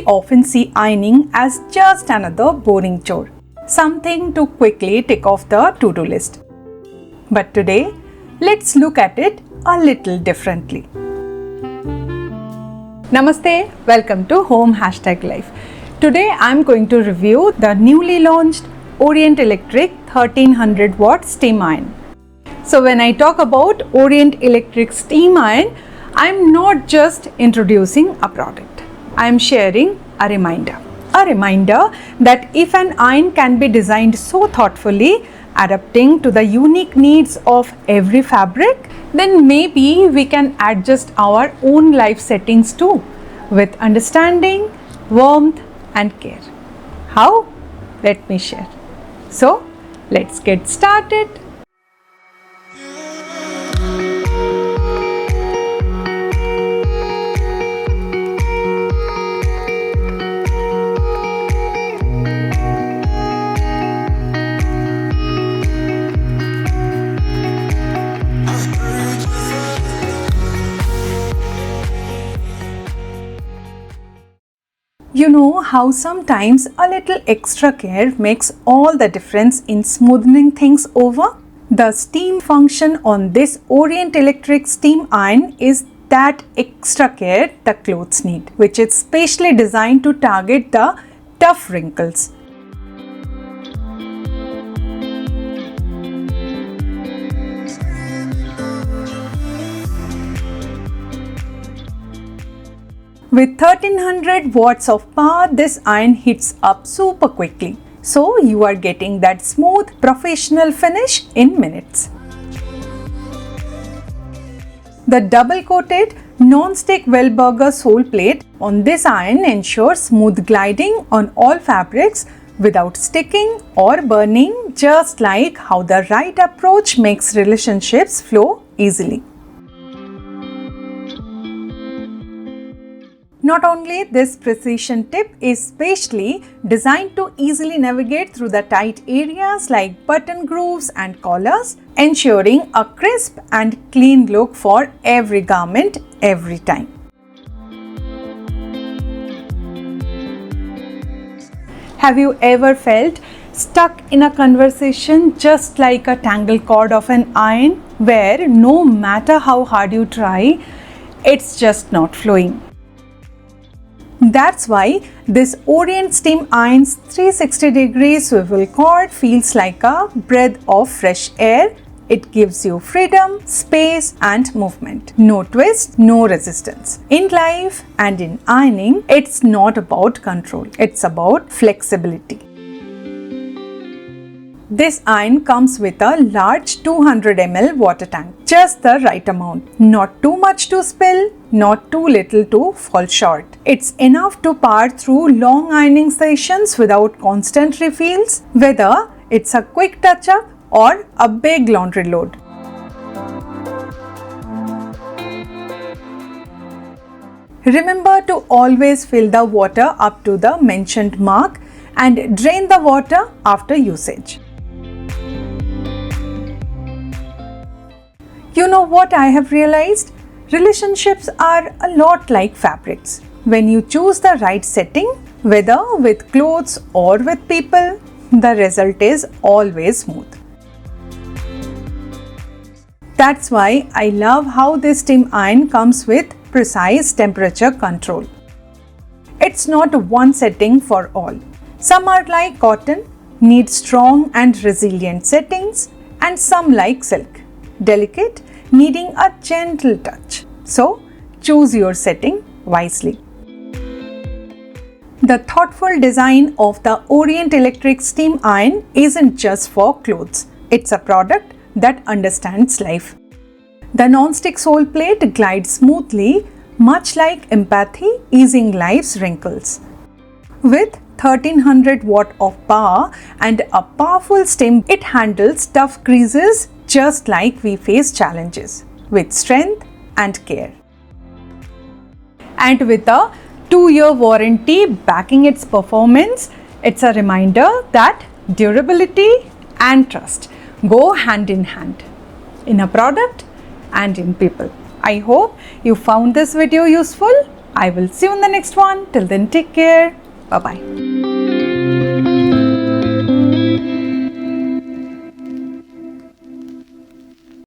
often see ironing as just another boring chore, something to quickly tick off the to-do list. But today, let's look at it a little differently. Namaste, welcome to Home #Life. Today I'm going to review the newly launched Orient Electric 1300 watt steam iron. So when I talk about Orient Electric steam iron, I'm not just introducing a product. I'm sharing a reminder. A reminder that if an iron can be designed so thoughtfully, adapting to the unique needs of every fabric, then maybe we can adjust our own life settings too, with understanding, warmth and care. How? Let me share. So, let's get started. You know how sometimes a little extra care makes all the difference in smoothing things over? The steam function on this Orient Electric steam iron is that extra care the clothes need, which is specially designed to target the tough wrinkles. With 1300 watts of power, this iron heats up super quickly. So you are getting that smooth, professional finish in minutes. The double-coated non-stick well-burger sole plate on this iron ensures smooth gliding on all fabrics without sticking or burning, just like how the right approach makes relationships flow easily. Not only this precision tip is specially designed to easily navigate through the tight areas like button grooves and collars, ensuring a crisp and clean look for every garment every time. Have you ever felt stuck in a conversation just like a tangled cord of an iron where no matter how hard you try, it's just not flowing? That's why this Orient steam iron's 360-degree swivel cord feels like a breath of fresh air. It gives you freedom, space and movement. No twist, no resistance. In life and in ironing, it's not about control. It's about flexibility. This iron comes with a large 200 ml water tank, just the right amount. Not too much to spill, not too little to fall short. It's enough to power through long ironing sessions without constant refills, whether it's a quick touch-up or a big laundry load. Remember to always fill the water up to the mentioned mark and drain the water after usage. You know what I have realized? Relationships are a lot like fabrics. When you choose the right setting, whether with clothes or with people, the result is always smooth. That's why I love how this steam iron comes with precise temperature control. It's not one setting for all. Some are like cotton, need strong and resilient settings, and some like silk, delicate, needing a gentle touch. So, choose your setting wisely. The thoughtful design of the Orient Electric steam iron isn't just for clothes. It's a product that understands life. The non-stick sole plate glides smoothly, much like empathy, easing life's wrinkles. With 1300 watt of power and a powerful steam, it handles tough creases just like we face challenges, with strength and care. And with a 2-year warranty backing its performance, it's a reminder that durability and trust go hand in hand in a product and in people. I hope you found this video useful. I will see you in the next one. Till then, take care. Bye bye.